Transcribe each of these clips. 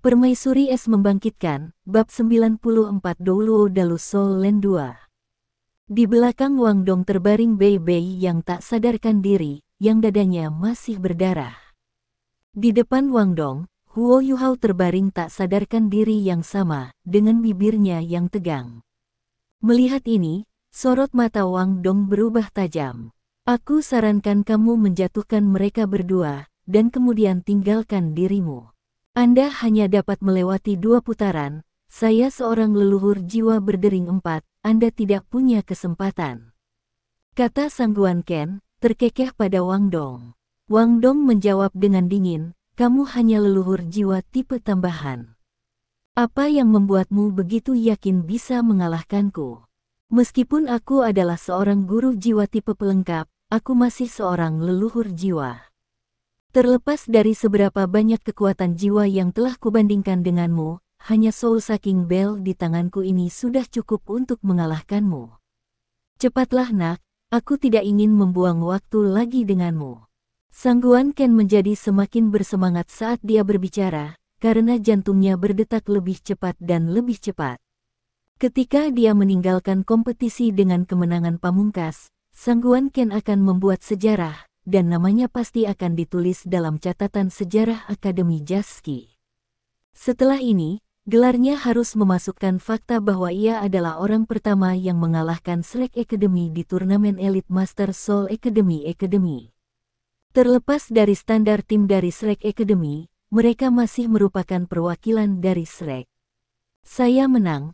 Permaisuri Es Membangkitkan, Bab 94 Douluo Dalu Soul Land 2. Di belakang Wang Dong terbaring Bei Bei yang tak sadarkan diri, yang dadanya masih berdarah. Di depan Wang Dong, Huo Yuhao terbaring tak sadarkan diri yang sama, dengan bibirnya yang tegang. Melihat ini, sorot mata Wang Dong berubah tajam. Aku sarankan kamu menjatuhkan mereka berdua, dan kemudian tinggalkan dirimu. Anda hanya dapat melewati 2 putaran, saya seorang leluhur jiwa berdering 4, Anda tidak punya kesempatan. Kata Sangguan Ken, terkekeh pada Wang Dong. Wang Dong menjawab dengan dingin, kamu hanya leluhur jiwa tipe tambahan. Apa yang membuatmu begitu yakin bisa mengalahkanku? Meskipun aku adalah seorang guru jiwa tipe pelengkap, aku masih seorang leluhur jiwa. Terlepas dari seberapa banyak kekuatan jiwa yang telah kubandingkan denganmu, hanya Soul Sucking Bell di tanganku ini sudah cukup untuk mengalahkanmu. Cepatlah nak, aku tidak ingin membuang waktu lagi denganmu. Sangguan Ken menjadi semakin bersemangat saat dia berbicara, karena jantungnya berdetak lebih cepat dan lebih cepat. Ketika dia meninggalkan kompetisi dengan kemenangan pamungkas, Sangguan Ken akan membuat sejarah, dan namanya pasti akan ditulis dalam catatan sejarah Akademi Jaski. Setelah ini, gelarnya harus memasukkan fakta bahwa ia adalah orang pertama yang mengalahkan Shrek Academy di turnamen Elite Master Soul Academy. Terlepas dari standar tim dari Shrek Academy, mereka masih merupakan perwakilan dari Shrek. Saya menang.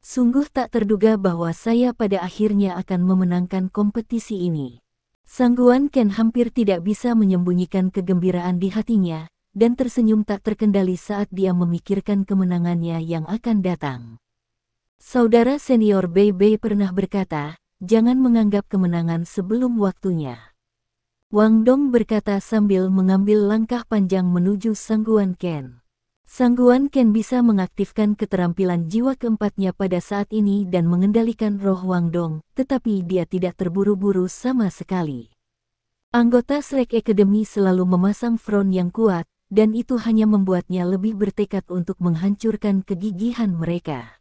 Sungguh tak terduga bahwa saya pada akhirnya akan memenangkan kompetisi ini. Sangguan Ken hampir tidak bisa menyembunyikan kegembiraan di hatinya, dan tersenyum tak terkendali saat dia memikirkan kemenangannya yang akan datang. Saudara senior Bei Bei pernah berkata, jangan menganggap kemenangan sebelum waktunya. Wang Dong berkata sambil mengambil langkah panjang menuju Sangguan Ken. Sangguan Ken bisa mengaktifkan keterampilan jiwa keempatnya pada saat ini dan mengendalikan roh Wang Dong, tetapi dia tidak terburu-buru sama sekali. Anggota Shrek Academy selalu memasang front yang kuat, dan itu hanya membuatnya lebih bertekad untuk menghancurkan kegigihan mereka.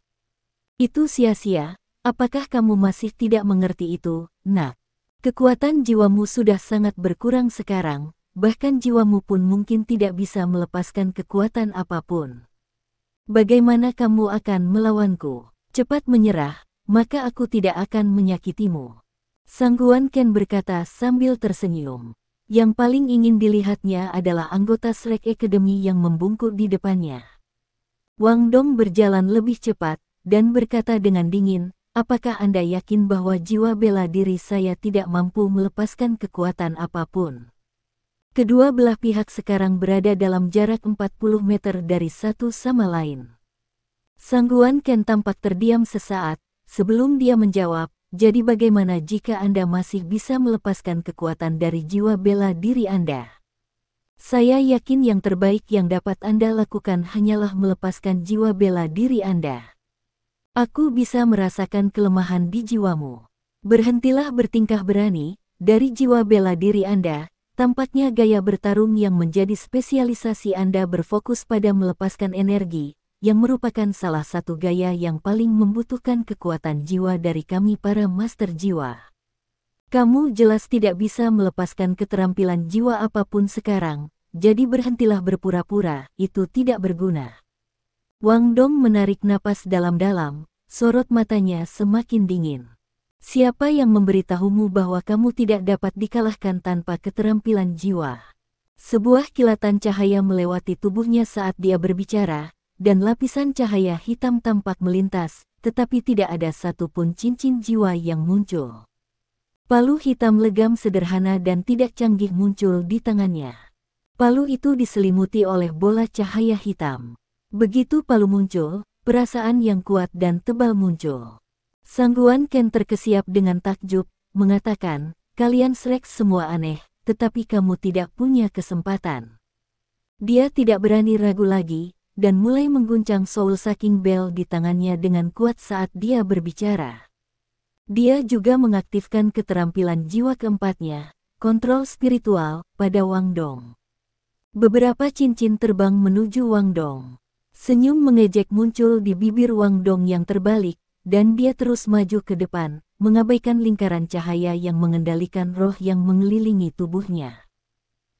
Itu sia-sia, apakah kamu masih tidak mengerti itu, nak? Kekuatan jiwamu sudah sangat berkurang sekarang. Bahkan jiwamu pun mungkin tidak bisa melepaskan kekuatan apapun. Bagaimana kamu akan melawanku? Cepat menyerah, maka aku tidak akan menyakitimu. Sangguan Ken berkata sambil tersenyum. Yang paling ingin dilihatnya adalah anggota Shrek Academy yang membungkuk di depannya. Wang Dong berjalan lebih cepat, dan berkata dengan dingin, apakah Anda yakin bahwa jiwa bela diri saya tidak mampu melepaskan kekuatan apapun? Kedua belah pihak sekarang berada dalam jarak 40 meter dari satu sama lain. Sangguan Ken tampak terdiam sesaat, sebelum dia menjawab, jadi bagaimana jika Anda masih bisa melepaskan kekuatan dari jiwa bela diri Anda? Saya yakin yang terbaik yang dapat Anda lakukan hanyalah melepaskan jiwa bela diri Anda. Aku bisa merasakan kelemahan di jiwamu. Berhentilah bertingkah berani, dari jiwa bela diri Anda. Tampaknya gaya bertarung yang menjadi spesialisasi Anda berfokus pada melepaskan energi, yang merupakan salah satu gaya yang paling membutuhkan kekuatan jiwa dari kami para master jiwa. Kamu jelas tidak bisa melepaskan keterampilan jiwa apapun sekarang, jadi berhentilah berpura-pura, itu tidak berguna. Wang Dong menarik napas dalam-dalam, sorot matanya semakin dingin. Siapa yang memberitahumu bahwa kamu tidak dapat dikalahkan tanpa keterampilan jiwa? Sebuah kilatan cahaya melewati tubuhnya saat dia berbicara, dan lapisan cahaya hitam tampak melintas, tetapi tidak ada satupun cincin jiwa yang muncul. Palu hitam legam sederhana dan tidak canggih muncul di tangannya. Palu itu diselimuti oleh bola cahaya hitam. Begitu palu muncul, perasaan yang kuat dan tebal muncul. Sangguan Ken terkesiap dengan takjub, mengatakan, kalian Shrek semua aneh, tetapi kamu tidak punya kesempatan. Dia tidak berani ragu lagi, dan mulai mengguncang Soul Sucking Bell di tangannya dengan kuat saat dia berbicara. Dia juga mengaktifkan keterampilan jiwa keempatnya, kontrol spiritual, pada Wang Dong. Beberapa cincin terbang menuju Wang Dong. Senyum mengejek muncul di bibir Wang Dong yang terbalik, dan dia terus maju ke depan, mengabaikan lingkaran cahaya yang mengendalikan roh yang mengelilingi tubuhnya.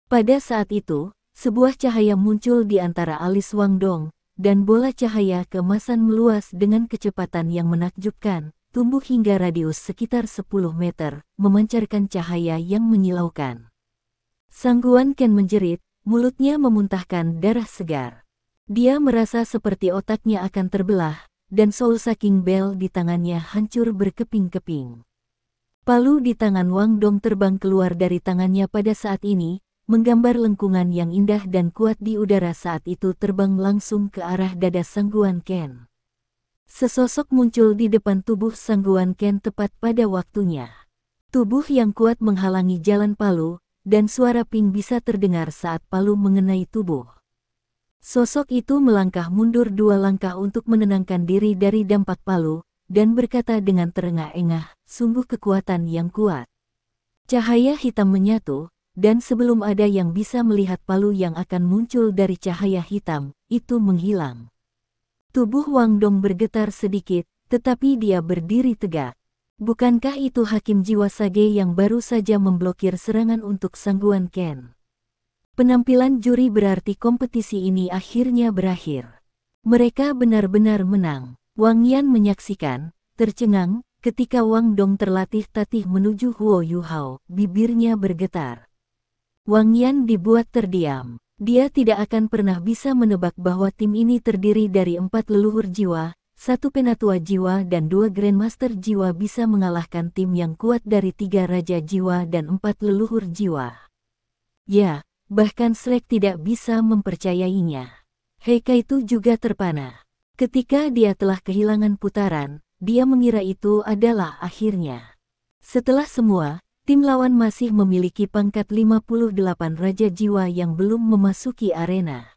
Pada saat itu, sebuah cahaya muncul di antara alis Wang Dong, dan bola cahaya keemasan meluas dengan kecepatan yang menakjubkan, tumbuh hingga radius sekitar 10 meter, memancarkan cahaya yang menyilaukan. Sangguan Ken menjerit, mulutnya memuntahkan darah segar. Dia merasa seperti otaknya akan terbelah, dan Soul Sucking Bell di tangannya hancur berkeping-keping. Palu di tangan Wang Dong terbang keluar dari tangannya pada saat ini, menggambar lengkungan yang indah dan kuat di udara saat itu terbang langsung ke arah dada Sangguan Ken. Sesosok muncul di depan tubuh Sangguan Ken tepat pada waktunya. Tubuh yang kuat menghalangi jalan Palu, dan suara ping bisa terdengar saat Palu mengenai tubuh. Sosok itu melangkah mundur 2 langkah untuk menenangkan diri dari dampak Palu, dan berkata dengan terengah-engah, sungguh kekuatan yang kuat. Cahaya hitam menyatu, dan sebelum ada yang bisa melihat Palu yang akan muncul dari cahaya hitam, itu menghilang. Tubuh Wang Dong bergetar sedikit, tetapi dia berdiri tegak. Bukankah itu Hakim Jiwa Sage yang baru saja memblokir serangan untuk Sangguan Ken? Penampilan juri berarti kompetisi ini akhirnya berakhir. Mereka benar-benar menang. Wang Yan menyaksikan, tercengang, ketika Wang Dong terlatih-tatih menuju Huo Yuhao, bibirnya bergetar. Wang Yan dibuat terdiam. Dia tidak akan pernah bisa menebak bahwa tim ini terdiri dari 4 leluhur jiwa, 1 penatua jiwa dan 2 Grandmaster jiwa bisa mengalahkan tim yang kuat dari 3 raja jiwa dan 4 leluhur jiwa. Ya, bahkan Shrek tidak bisa mempercayainya. Heikaitu juga terpana. Ketika dia telah kehilangan putaran, dia mengira itu adalah akhirnya. Setelah semua, tim lawan masih memiliki pangkat 58 raja jiwa yang belum memasuki arena.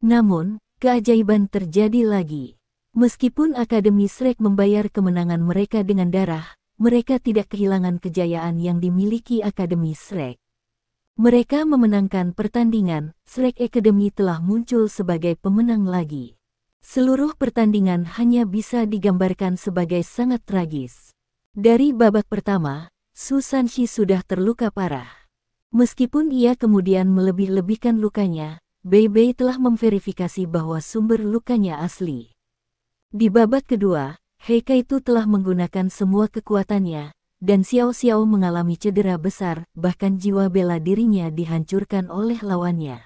Namun, keajaiban terjadi lagi. Meskipun Akademi Shrek membayar kemenangan mereka dengan darah, mereka tidak kehilangan kejayaan yang dimiliki Akademi Shrek. Mereka memenangkan pertandingan, Shrek Academy telah muncul sebagai pemenang lagi. Seluruh pertandingan hanya bisa digambarkan sebagai sangat tragis. Dari babak pertama, Su Sanxi sudah terluka parah. Meskipun ia kemudian melebih-lebihkan lukanya, Bei Bei telah memverifikasi bahwa sumber lukanya asli. Di babak kedua, Heikaitu telah menggunakan semua kekuatannya, dan Xiao Xiao mengalami cedera besar, bahkan jiwa bela dirinya dihancurkan oleh lawannya.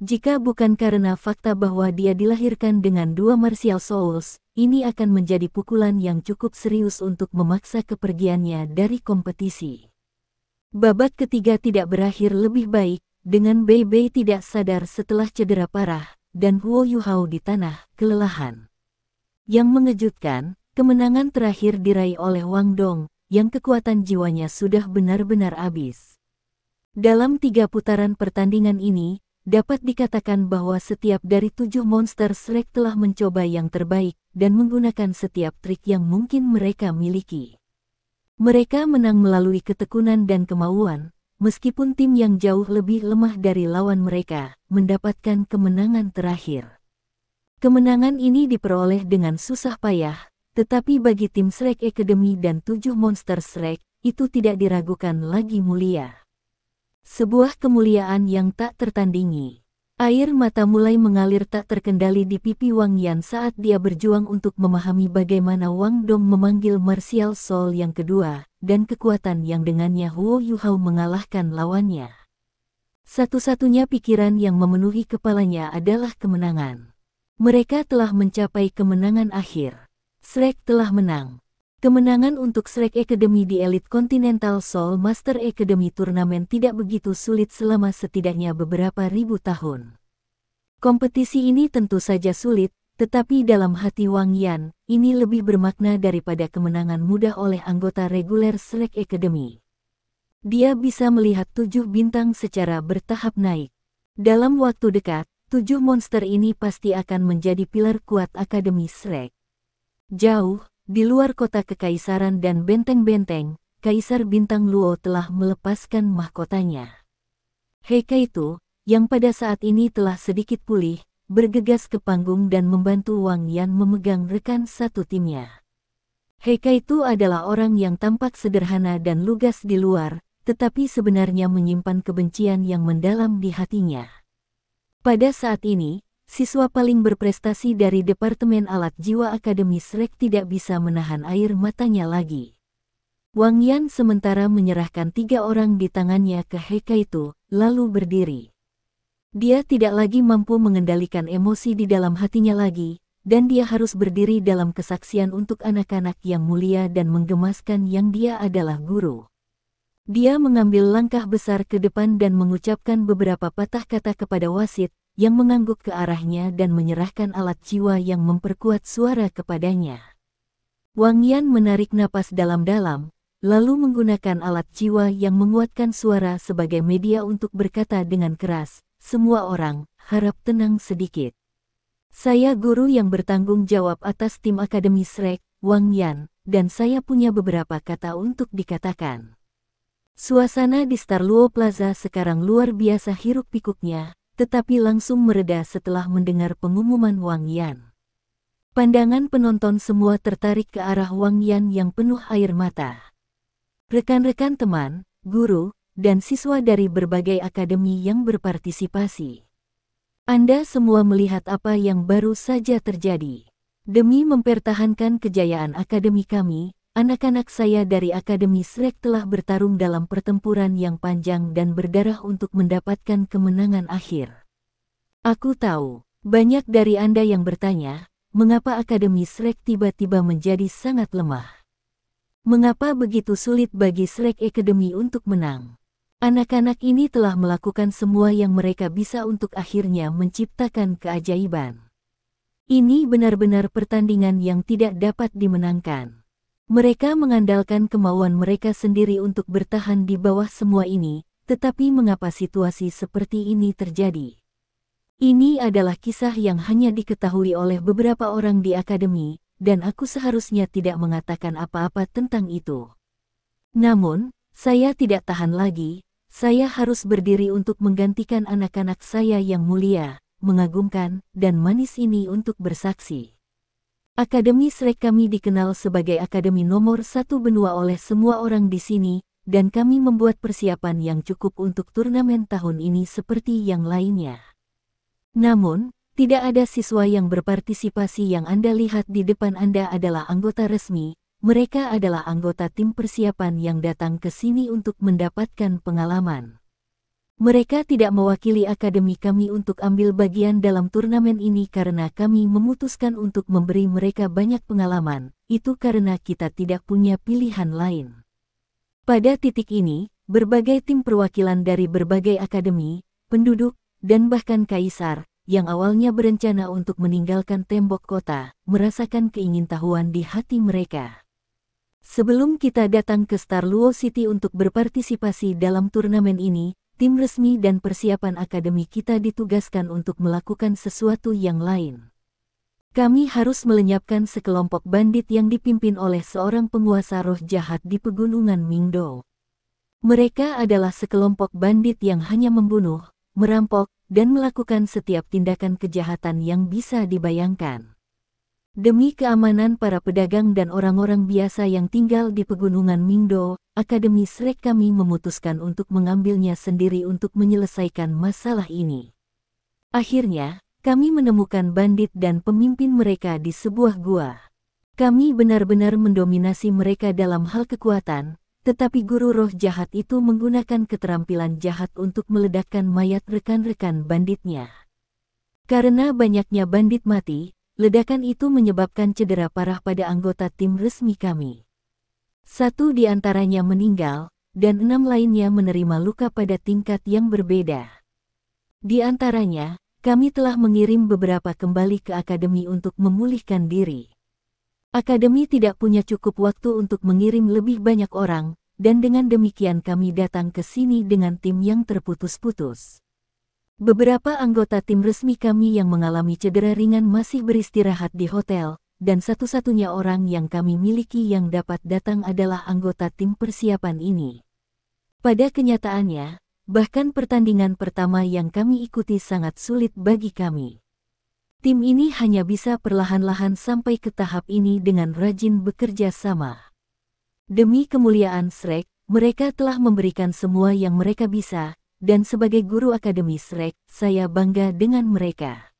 Jika bukan karena fakta bahwa dia dilahirkan dengan 2 martial souls, ini akan menjadi pukulan yang cukup serius untuk memaksa kepergiannya dari kompetisi. Babak ketiga tidak berakhir lebih baik, dengan Bei Bei tidak sadar setelah cedera parah, dan Huo Yuhao di tanah, kelelahan. Yang mengejutkan, kemenangan terakhir diraih oleh Wang Dong, yang kekuatan jiwanya sudah benar-benar habis. Dalam 3 putaran pertandingan ini, dapat dikatakan bahwa setiap dari 7 monster Shrek telah mencoba yang terbaik, dan menggunakan setiap trik yang mungkin mereka miliki. Mereka menang melalui ketekunan dan kemauan, meskipun tim yang jauh lebih lemah dari lawan mereka, mendapatkan kemenangan terakhir. Kemenangan ini diperoleh dengan susah payah, tetapi bagi tim Shrek Academy dan 7 monster Shrek, itu tidak diragukan lagi mulia. Sebuah kemuliaan yang tak tertandingi. Air mata mulai mengalir tak terkendali di pipi Wang Yan saat dia berjuang untuk memahami bagaimana Wang Dong memanggil Martial Soul yang kedua, dan kekuatan yang dengannya Huo Yuhao mengalahkan lawannya. Satu-satunya pikiran yang memenuhi kepalanya adalah kemenangan. Mereka telah mencapai kemenangan akhir. Shrek telah menang. Kemenangan untuk Shrek Academy di Elite Continental Soul Master Academy Turnamen tidak begitu sulit selama setidaknya beberapa ribu tahun. Kompetisi ini tentu saja sulit, tetapi dalam hati Wang Yan, ini lebih bermakna daripada kemenangan mudah oleh anggota reguler Shrek Academy. Dia bisa melihat 7 bintang secara bertahap naik. Dalam waktu dekat, 7 monster ini pasti akan menjadi pilar kuat Akademi Shrek. Jauh, di luar kota kekaisaran dan benteng-benteng, Kaisar Bintang Luo telah melepaskan mahkotanya. Heikaitu, yang pada saat ini telah sedikit pulih, bergegas ke panggung dan membantu Wang Yan memegang rekan satu timnya. Heikaitu adalah orang yang tampak sederhana dan lugas di luar, tetapi sebenarnya menyimpan kebencian yang mendalam di hatinya. Pada saat ini, siswa paling berprestasi dari Departemen Alat Jiwa Akademi Shrek tidak bisa menahan air matanya lagi. Wang Yan sementara menyerahkan 3 orang di tangannya ke Heikaitu, lalu berdiri. Dia tidak lagi mampu mengendalikan emosi di dalam hatinya lagi, dan dia harus berdiri dalam kesaksian untuk anak-anak yang mulia dan menggemaskan yang dia adalah guru. Dia mengambil langkah besar ke depan dan mengucapkan beberapa patah kata kepada wasit, yang mengangguk ke arahnya dan menyerahkan alat jiwa yang memperkuat suara kepadanya. Wang Yan menarik napas dalam-dalam, lalu menggunakan alat jiwa yang menguatkan suara sebagai media untuk berkata dengan keras, "Semua orang, harap tenang sedikit. Saya guru yang bertanggung jawab atas tim Akademi Shrek, Wang Yan, dan saya punya beberapa kata untuk dikatakan." Suasana di Star Luo Plaza sekarang luar biasa hiruk-pikuknya, tetapi langsung mereda setelah mendengar pengumuman Wang Yan. Pandangan penonton semua tertarik ke arah Wang Yan yang penuh air mata. Rekan-rekan teman, guru, dan siswa dari berbagai akademi yang berpartisipasi. Anda semua melihat apa yang baru saja terjadi. Demi mempertahankan kejayaan akademi kami, anak-anak saya dari Akademi Shrek telah bertarung dalam pertempuran yang panjang dan berdarah untuk mendapatkan kemenangan akhir. Aku tahu, banyak dari Anda yang bertanya, mengapa Akademi Shrek tiba-tiba menjadi sangat lemah? Mengapa begitu sulit bagi Shrek Academy untuk menang? Anak-anak ini telah melakukan semua yang mereka bisa untuk akhirnya menciptakan keajaiban. Ini benar-benar pertandingan yang tidak dapat dimenangkan. Mereka mengandalkan kemauan mereka sendiri untuk bertahan di bawah semua ini, tetapi mengapa situasi seperti ini terjadi? Ini adalah kisah yang hanya diketahui oleh beberapa orang di akademi, dan aku seharusnya tidak mengatakan apa-apa tentang itu. Namun, saya tidak tahan lagi, saya harus berdiri untuk menggantikan anak-anak saya yang mulia, mengagumkan, dan manis ini untuk bersaksi. Akademi Shrek kami dikenal sebagai akademi nomor 1 benua oleh semua orang di sini, dan kami membuat persiapan yang cukup untuk turnamen tahun ini seperti yang lainnya. Namun, tidak ada siswa yang berpartisipasi yang Anda lihat di depan Anda adalah anggota resmi, mereka adalah anggota tim persiapan yang datang ke sini untuk mendapatkan pengalaman. Mereka tidak mewakili akademi kami untuk ambil bagian dalam turnamen ini karena kami memutuskan untuk memberi mereka banyak pengalaman, itu karena kita tidak punya pilihan lain. Pada titik ini, berbagai tim perwakilan dari berbagai akademi, penduduk, dan bahkan kaisar, yang awalnya berencana untuk meninggalkan tembok kota, merasakan keingintahuan di hati mereka. Sebelum kita datang ke Star Luo City untuk berpartisipasi dalam turnamen ini, tim resmi dan persiapan akademi kita ditugaskan untuk melakukan sesuatu yang lain. Kami harus melenyapkan sekelompok bandit yang dipimpin oleh seorang penguasa roh jahat di pegunungan Mingdo. Mereka adalah sekelompok bandit yang hanya membunuh, merampok, dan melakukan setiap tindakan kejahatan yang bisa dibayangkan. Demi keamanan para pedagang dan orang-orang biasa yang tinggal di pegunungan Mingdo, Akademi Shrek kami memutuskan untuk mengambilnya sendiri untuk menyelesaikan masalah ini. Akhirnya, kami menemukan bandit dan pemimpin mereka di sebuah gua. Kami benar-benar mendominasi mereka dalam hal kekuatan, tetapi guru roh jahat itu menggunakan keterampilan jahat untuk meledakkan mayat rekan-rekan banditnya. Karena banyaknya bandit mati, ledakan itu menyebabkan cedera parah pada anggota tim resmi kami. 1 di antaranya meninggal, dan 6 lainnya menerima luka pada tingkat yang berbeda. Di antaranya, kami telah mengirim beberapa kembali ke akademi untuk memulihkan diri. Akademi tidak punya cukup waktu untuk mengirim lebih banyak orang, dan dengan demikian kami datang ke sini dengan tim yang terputus-putus. Beberapa anggota tim resmi kami yang mengalami cedera ringan masih beristirahat di hotel, dan satu-satunya orang yang kami miliki yang dapat datang adalah anggota tim persiapan ini. Pada kenyataannya, bahkan pertandingan pertama yang kami ikuti sangat sulit bagi kami. Tim ini hanya bisa perlahan-lahan sampai ke tahap ini dengan rajin bekerja sama. Demi kemuliaan Shrek, mereka telah memberikan semua yang mereka bisa, dan sebagai guru Akademi Shrek, saya bangga dengan mereka.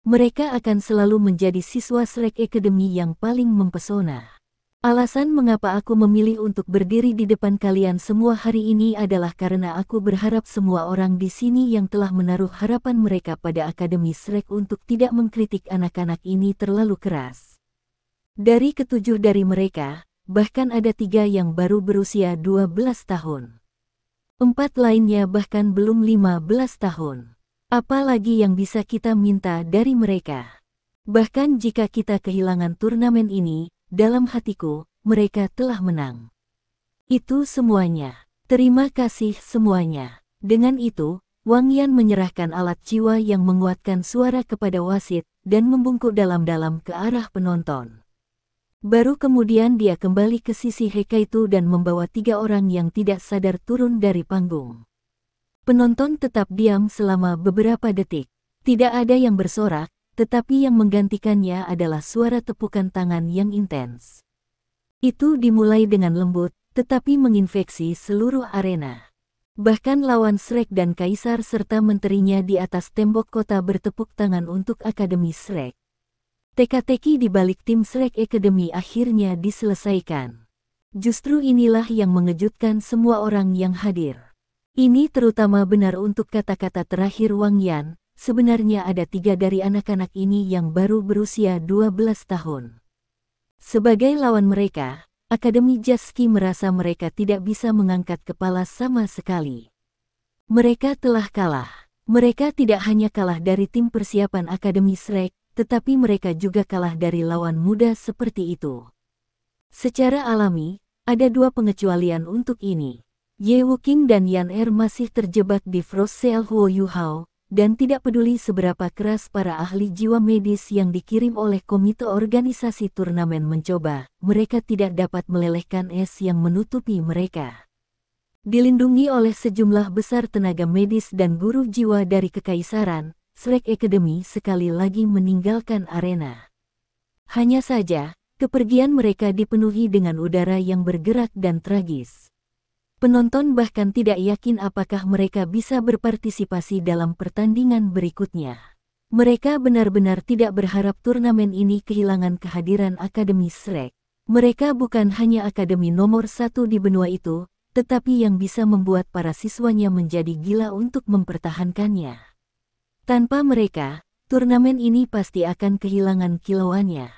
Mereka akan selalu menjadi siswa Shrek Academy yang paling mempesona. Alasan mengapa aku memilih untuk berdiri di depan kalian semua hari ini adalah karena aku berharap semua orang di sini yang telah menaruh harapan mereka pada Akademi Shrek untuk tidak mengkritik anak-anak ini terlalu keras. Dari ketujuh dari mereka, bahkan ada 3 yang baru berusia 12 tahun. 4 lainnya bahkan belum 15 tahun. Apa lagi yang bisa kita minta dari mereka? Bahkan jika kita kehilangan turnamen ini, dalam hatiku, mereka telah menang. Itu semuanya. Terima kasih semuanya. Dengan itu, Wang Yan menyerahkan alat jiwa yang menguatkan suara kepada wasit dan membungkuk dalam-dalam ke arah penonton. Baru kemudian dia kembali ke sisi Hekaitu dan membawa 3 orang yang tidak sadar turun dari panggung. Penonton tetap diam selama beberapa detik. Tidak ada yang bersorak, tetapi yang menggantikannya adalah suara tepukan tangan yang intens. Itu dimulai dengan lembut, tetapi menginfeksi seluruh arena. Bahkan lawan Shrek dan Kaisar serta menterinya di atas tembok kota bertepuk tangan untuk Akademi Shrek. Teka-teki di balik tim Shrek Academy akhirnya diselesaikan. Justru inilah yang mengejutkan semua orang yang hadir. Ini terutama benar untuk kata-kata terakhir Wang Yan. Sebenarnya ada 3 dari anak-anak ini yang baru berusia 12 tahun. Sebagai lawan mereka, Akademi Jaski merasa mereka tidak bisa mengangkat kepala sama sekali. Mereka telah kalah. Mereka tidak hanya kalah dari tim persiapan Akademi Shrek, tetapi mereka juga kalah dari lawan muda seperti itu. Secara alami, ada 2 pengecualian untuk ini. Ye Wuqing dan Yan Er masih terjebak di Frost Seal Huo Yuhao, dan tidak peduli seberapa keras para ahli jiwa medis yang dikirim oleh komite organisasi turnamen mencoba, mereka tidak dapat melelehkan es yang menutupi mereka. Dilindungi oleh sejumlah besar tenaga medis dan guru jiwa dari Kekaisaran, Shrek Academy sekali lagi meninggalkan arena. Hanya saja, kepergian mereka dipenuhi dengan udara yang bergerak dan tragis. Penonton bahkan tidak yakin apakah mereka bisa berpartisipasi dalam pertandingan berikutnya. Mereka benar-benar tidak berharap turnamen ini kehilangan kehadiran Akademi Shrek. Mereka bukan hanya akademi nomor 1 di benua itu, tetapi yang bisa membuat para siswanya menjadi gila untuk mempertahankannya. Tanpa mereka, turnamen ini pasti akan kehilangan kilauannya.